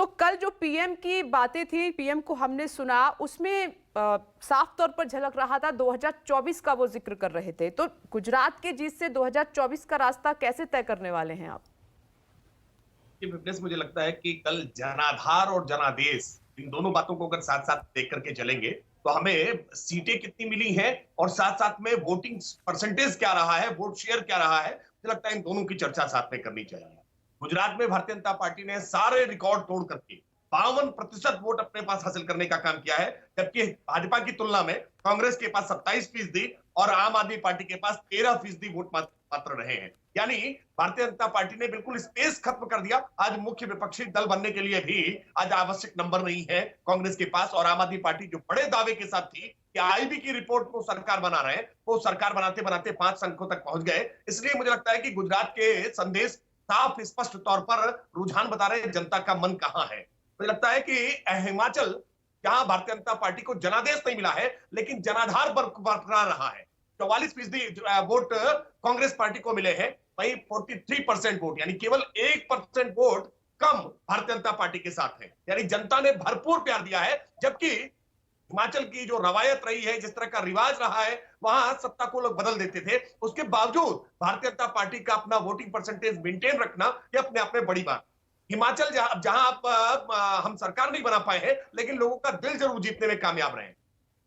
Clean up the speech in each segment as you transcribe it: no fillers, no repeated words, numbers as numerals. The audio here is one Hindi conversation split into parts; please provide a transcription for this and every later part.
तो कल जो पीएम की बातें थी, पीएम को हमने सुना, उसमें साफ तौर पर झलक रहा था 2024 का वो जिक्र कर रहे थे। तो गुजरात के जीत से 2024 का रास्ता कैसे तय करने वाले हैं आप? फिटनेस मुझे लगता है कि कल जनाधार और जनादेश इन दोनों बातों को अगर साथ साथ देख करके चलेंगे तो हमें सीटें कितनी मिली हैं और साथ साथ में वोटिंग परसेंटेज क्या रहा है, वोट शेयर क्या रहा है, मुझे लगता है इन दोनों की चर्चा साथ में करनी चाहिए। गुजरात में भारतीय जनता पार्टी ने सारे रिकॉर्ड तोड़ करके 52% वोट अपने पास हासिल करने का काम किया है, जबकि भाजपा की तुलना में कांग्रेस के पास 27% और आम आदमी पार्टी के पास 13% वोट मात्र रहे हैं। यानी भारतीय जनता पार्टी ने बिल्कुल स्पेस खत्म कर दिया। आज मुख्य विपक्षी दल बनने के लिए भी आज आवश्यक नंबर नहीं है कांग्रेस के पास, और आम आदमी पार्टी जो बड़े दावे के साथ थी कि आईबी की रिपोर्ट को सरकार बना रहे हैं, वो सरकार बनाते बनाते 5 अंकों तक पहुंच गए। इसलिए मुझे लगता है कि गुजरात के संदेश साफ स्पष्ट तौर पर रुझान बता रहे हैं जनता का मन कहां है। मुझे लगता है कि हिमाचल, जहां भारतीय जनता पार्टी को जनादेश नहीं मिला है लेकिन जनाधार बरकरार रहा है, 44% वोट कांग्रेस पार्टी को मिले हैं, वही 43% वोट यानी केवल 1% वोट कम भारतीय जनता पार्टी के साथ है। यानी जनता ने भरपूर प्यार दिया है। जबकि हिमाचल की जो रवायत रही है, जिस तरह का रिवाज रहा है, वहां सत्ता को लोग बदल देते थे, उसके बावजूद भारतीय जनता पार्टी का अपना वोटिंग परसेंटेज मेंटेन रखना यह अपने आप में बड़ी बात। हिमाचल जहां आप हम सरकार नहीं बना पाए हैं लेकिन लोगों का दिल जरूर जीतने में कामयाब रहे हैं।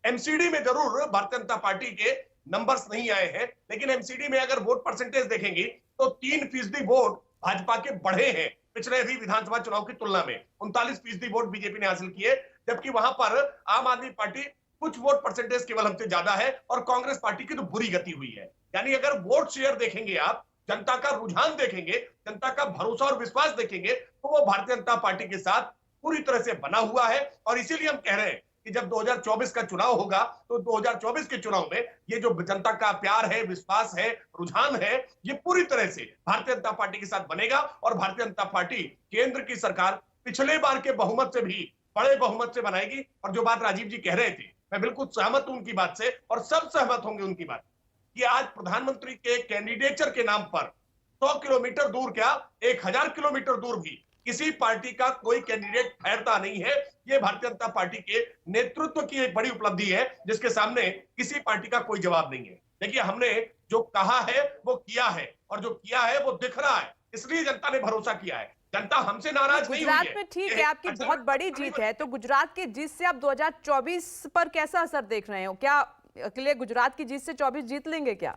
एमसीडी में जरूर भारतीय जनता पार्टी के नंबर्स नहीं आए हैं, लेकिन एमसीडी में अगर वोट परसेंटेज देखेंगे तो 3% वोट भाजपा के बढ़े हैं पिछले भी विधानसभा चुनाव की तुलना में। 39% वोट बीजेपी ने हासिल किए, जबकि वहां पर आम आदमी पार्टी कुछ वोट परसेंटेज केवल हमसे ज्यादा है और कांग्रेस पार्टी की तो बुरी गति हुई है। यानी अगर वोट शेयर देखेंगे आप, जनता का रुझान देखेंगे, जनता का भरोसा और विश्वास देखेंगे, तो वो भारतीय जनता पार्टी के साथ पूरी तरह से बना हुआ है। और इसीलिए हम कह रहे हैं कि जब 2024 का चुनाव होगा तो 2024 के चुनाव में ये जो जनता का प्यार है, विश्वास है, रुझान है, ये पूरी तरह से भारतीय जनता पार्टी के साथ बनेगा और भारतीय जनता पार्टी केंद्र की सरकार पिछले बार के बहुमत से भी बड़े बहुमत से बनाएगी। और जो बात राजीव जी कह रहे थे, मैं बिल्कुल सहमत हूं उनकी बात से और सब सहमत होंगे उनकी बात कि आज प्रधानमंत्री के कैंडिडेचर के नाम पर 100 किलोमीटर दूर क्या 1000 किलोमीटर दूर भी किसी पार्टी का कोई कैंडिडेट ठहरता नहीं है। ये भारतीय जनता पार्टी के नेतृत्व की एक बड़ी उपलब्धि है, जिसके सामने किसी पार्टी का कोई जवाब नहीं है। देखिए, हमने जो कहा है वो किया है और जो किया है वो दिख रहा है, इसलिए जनता ने भरोसा किया है। जनता हमसे नाराज नहीं हुई है। गुजरात में ठीक है, आपकी बहुत बड़ी जीत है, तो गुजरात की जीत से आप 2024 पर कैसा असर देख रहे हो? क्या अकेले गुजरात की जीत से 24 जीत लेंगे क्या?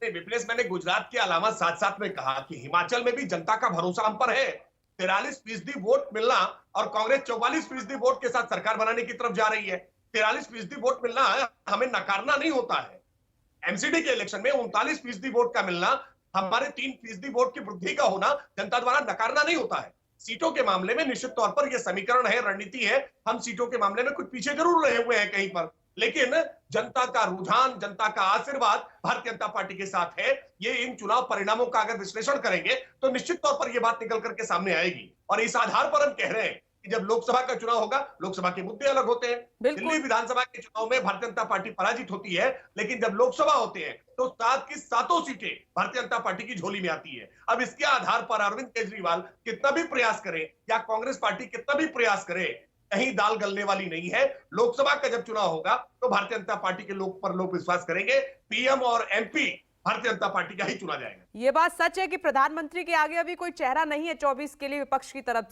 विप्लेश, मैंने गुजरात के अलावा साथ साथ में कहा कि हिमाचल में भी जनता का भरोसा हम पर है। 43% वोट मिलना और कांग्रेस 44% वोट के साथ सरकार बनाने की तरफ जा रही है। 43% वोट मिलना हमें नकारना नहीं होता है। एमसीडी के इलेक्शन में 39% वोट का मिलना, हमारे 3% वोट की वृद्धि का होना जनता द्वारा नकारना नहीं होता है। सीटों के मामले में निश्चित तौर पर यह समीकरण है, रणनीति है। हम सीटों के मामले में कुछ पीछे जरूर रहे हुए हैं कहीं पर, लेकिन जनता का रुझान, जनता का आशीर्वाद भारतीय जनता पार्टी के साथ है। ये इन चुनाव परिणामों का अगर विश्लेषण करेंगे तो निश्चित तौर पर यह बात निकल करके सामने आएगी। और इस आधार पर हम कह रहे हैं कि जब लोकसभा का चुनाव होगा, लोकसभा के मुद्दे अलग होते हैं। दिल्ली विधानसभा के चुनाव में भारतीय जनता पार्टी पराजित होती है, लेकिन जब लोकसभा होते हैं तो 7 की 7 सीटें भारतीय जनता पार्टी की झोली में आती है। अब इसके आधार पर अरविंद केजरीवाल कितना भी प्रयास करें या कांग्रेस पार्टी कितना भी प्रयास करे, कहीं दाल गलने वाली नहीं है। लोकसभा का जब चुनाव होगा तो भारतीय जनता पार्टी के लोग पर लोग विश्वास करेंगे। पीएम और एमपी भारतीय जनता पार्टी का ही चुना जाएगा। ये बात सच है कि प्रधानमंत्री के आगे अभी कोई चेहरा नहीं है 24 के लिए विपक्ष की तरफ से।